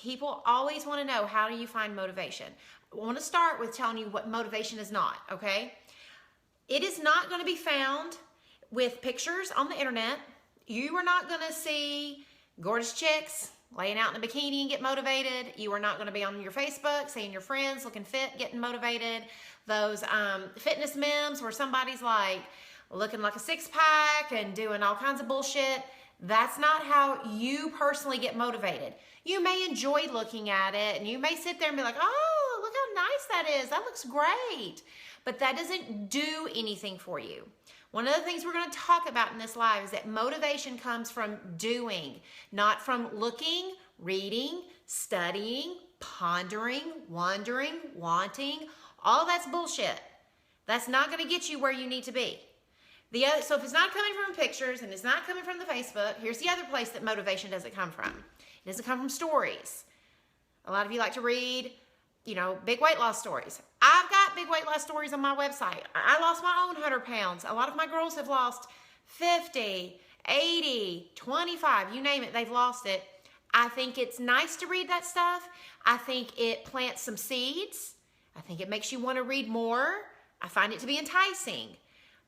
People always want to know, how do you find motivation? I want to start with telling you what motivation is not, okay? It is not going to be found with pictures on the internet. You are not going to see gorgeous chicks laying out in a bikini and get motivated. You are not going to be on your Facebook seeing your friends looking fit, getting motivated. Those fitness memes where somebody's like looking like a six-pack and doing all kinds of bullshit. That's not how you personally get motivated. You may enjoy looking at it, and you may sit there and be like, oh, look how nice that is. That looks great. But that doesn't do anything for you. One of the things we're going to talk about in this live is that motivation comes from doing, not from looking, reading, studying, pondering, wondering, wanting. All that's bullshit. That's not going to get you where you need to be. So if it's not coming from pictures and it's not coming from the Facebook, here's the other place that motivation doesn't come from. It doesn't come from stories. A lot of you like to read, big weight loss stories. I've got big weight loss stories on my website. I lost my own 100 pounds. A lot of my girls have lost 50, 80, 25, you name it, they've lost it. I think it's nice to read that stuff. I think it plants some seeds. I think it makes you want to read more. I find it to be enticing.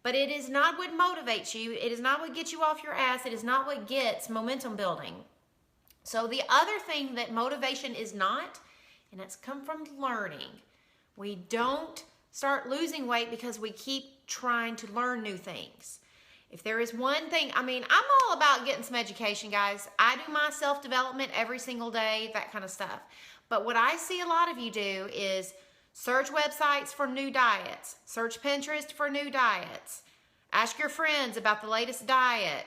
But it is not what motivates you. It is not what gets you off your ass. It is not what gets momentum building. So the other thing that motivation is not, and that's come from learning. We don't start losing weight because we keep trying to learn new things. If there is one thing, I'm all about getting some education, guys. I do my self-development every single day, that kind of stuff. But what I see a lot of you do is search websites for new diets. Search Pinterest for new diets. Ask your friends about the latest diet.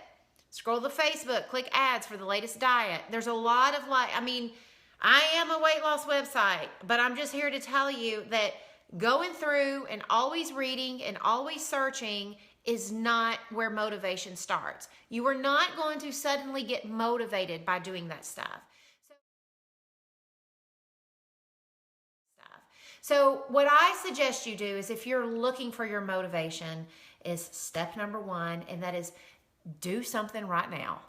Scroll the Facebook, click ads for the latest diet. There's a lot of I am a weight loss website, but I'm just here to tell you that going through and always reading and always searching is not where motivation starts. You are not going to suddenly get motivated by doing that stuff. So what I suggest you do is, if you're looking for your motivation, is step number one, and that is do something right now.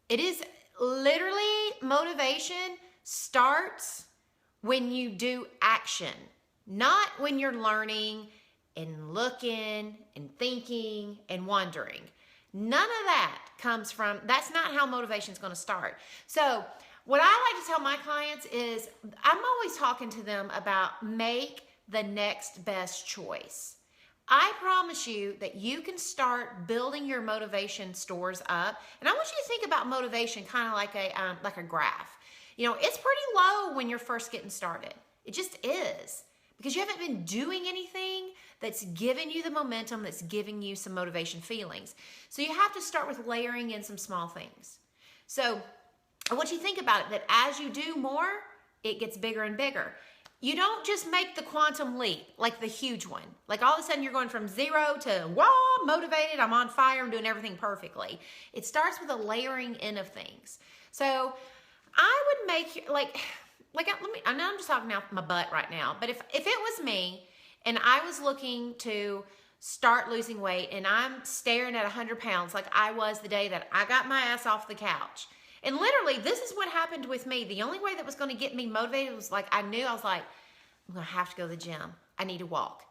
It is literally, motivation starts when you do action, not when you're learning and looking and thinking and wondering. None of that comes from, that's not how motivation is going to start. So what I like to tell my clients is, I'm always talking to them about make the next best choice. I promise you that you can start building your motivation stores up. And I want you to think about motivation kind of like a graph. It's pretty low when you're first getting started. It just is. Because you haven't been doing anything that's giving you the momentum, that's giving you some motivation feelings. So you have to start with layering in some small things. So I want you to think about it, that as you do more, it gets bigger and bigger. You don't just make the quantum leap, like the huge one. Like all of a sudden you're going from 0 to, wow, I'm motivated, I'm on fire, I'm doing everything perfectly. It starts with a layering in of things. So I would make, I know I'm just talking out my butt right now, but if it was me and I was looking to start losing weight and I'm staring at 100 pounds like I was the day that I got my ass off the couch, and literally, this is what happened with me. The only way that was going to get me motivated was I'm going to have to go to the gym. I need to walk.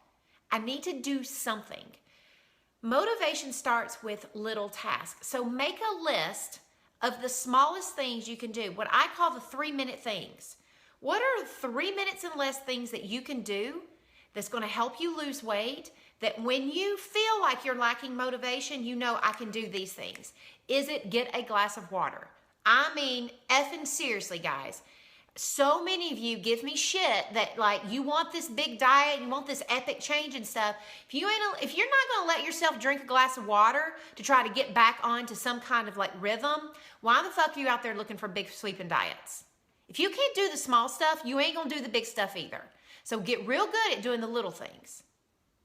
I need to do something. Motivation starts with little tasks. So make a list of the smallest things you can do, what I call the 3-minute things. What are 3 minutes and less things that you can do that's going to help you lose weight, that when you feel like you're lacking motivation, I can do these things? Is it get a glass of water? Effing seriously, guys. So many of you give me shit that you want this big diet, you want this epic change and stuff. If you're not going to let yourself drink a glass of water to try to get back onto some kind of rhythm, why the fuck are you out there looking for big sweeping diets? If you can't do the small stuff, you ain't going to do the big stuff either. So get real good at doing the little things.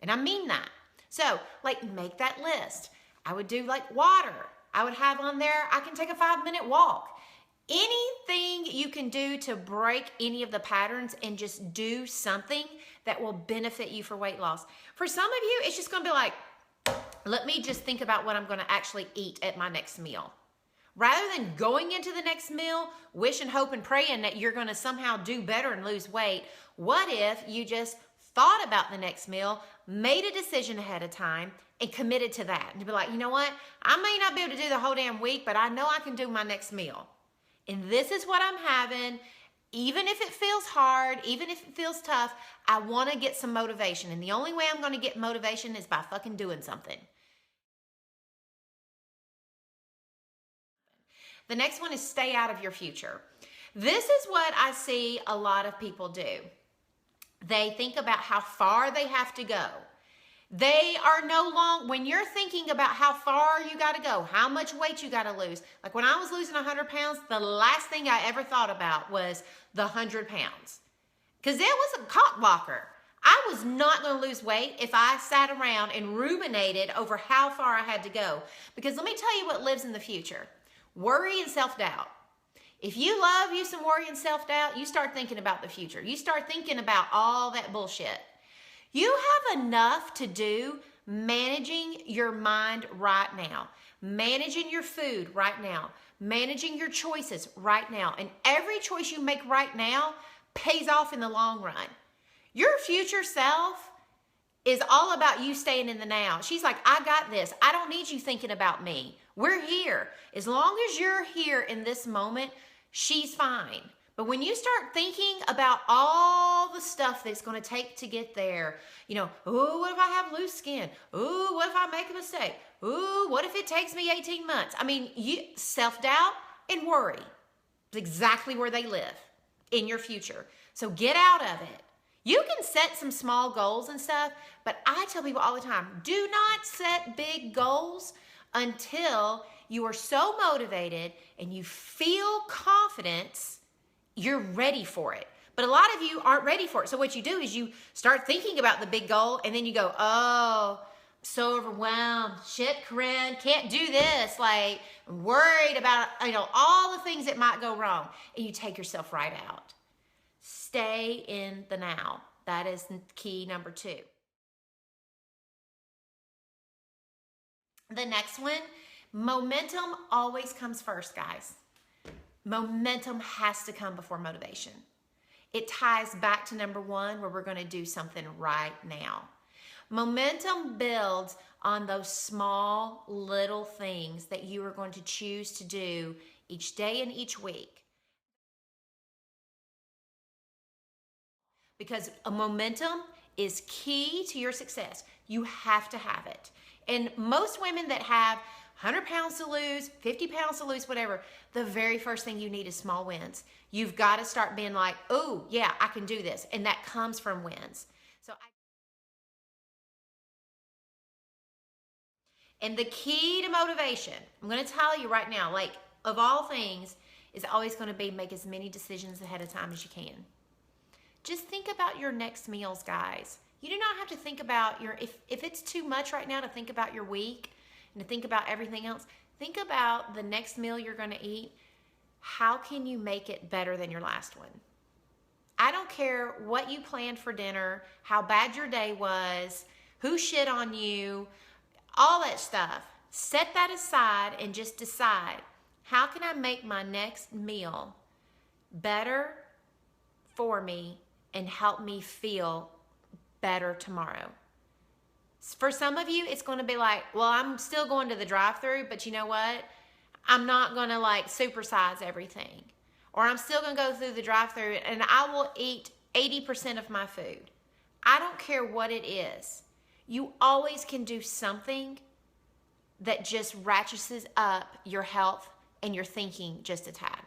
And I mean that. So make that list. I would do water. I would have on there, I can take a 5-minute walk. Anything you can do to break any of the patterns and just do something that will benefit you for weight loss. For some of you, it's just going to be let me just think about what I'm going to actually eat at my next meal. Rather than going into the next meal, wishing, hoping, praying that you're going to somehow do better and lose weight, what if you just thought about the next meal, made a decision ahead of time, and committed to that? And to be like, you know what? I may not be able to do the whole damn week, but I know I can do my next meal. And this is what I'm having. Even if it feels hard, even if it feels tough, I want to get some motivation. And the only way I'm going to get motivation is by fucking doing something. The next one is stay out of your future. This is what I see a lot of people do. They think about how far they have to go. They are no longer, when you're thinking about how far you got to go, how much weight you got to lose. Like when I was losing 100 pounds, the last thing I ever thought about was the 100 pounds. Because it was a cock blocker. I was not going to lose weight if I sat around and ruminated over how far I had to go. Because let me tell you what lives in the future. Worry and self-doubt. If you love you some worry and self-doubt, you start thinking about the future. You start thinking about all that bullshit. You have enough to do managing your mind right now, managing your food right now, managing your choices right now. And every choice you make right now pays off in the long run. Your future self is all about you staying in the now. She's like, I got this. I don't need you thinking about me. We're here. As long as you're here in this moment, she's fine. But when you start thinking about all the stuff that's going to take to get there, you know, ooh, what if I have loose skin? Ooh, what if I make a mistake? Ooh, what if it takes me 18 months? I mean, self-doubt and worry is exactly where they live in your future. So get out of it. You can set some small goals and stuff, but I tell people all the time, do not set big goals until you are so motivated and you feel confidence you're ready for it. But a lot of you aren't ready for it. So what you do is you start thinking about the big goal and then you go, oh, I'm so overwhelmed. Shit, Corinne, can't do this. Like, I'm worried about, all the things that might go wrong. And you take yourself right out. Stay in the now. That is key number 2. The next one, momentum always comes first, guys. Momentum has to come before motivation. It ties back to number 1 where we're going to do something right now. Momentum builds on those small little things that you are going to choose to do each day and each week. Because a momentum is key to your success. You have to have it. And most women that have 100 pounds to lose, 50 pounds to lose, whatever, the very first thing you need is small wins. You've got to start being like, oh, yeah, I can do this. And that comes from wins. And the key to motivation, I'm going to tell you right now, like of all things, is always going to be make as many decisions ahead of time as you can. Just think about your next meals, guys. You do not have to think about if it's too much right now to think about your week, and to think about everything else, think about the next meal you're going to eat. How can you make it better than your last one? I don't care what you planned for dinner, how bad your day was, who shit on you, all that stuff. Set that aside and just decide, how can I make my next meal better for me and help me feel better tomorrow? For some of you, it's going to be like, well, I'm still going to the drive-thru, but you know what? I'm not going to like supersize everything. Or I'm still going to go through the drive-thru and I will eat 80% of my food. I don't care what it is. You always can do something that just ratchets up your health and your thinking just a tad.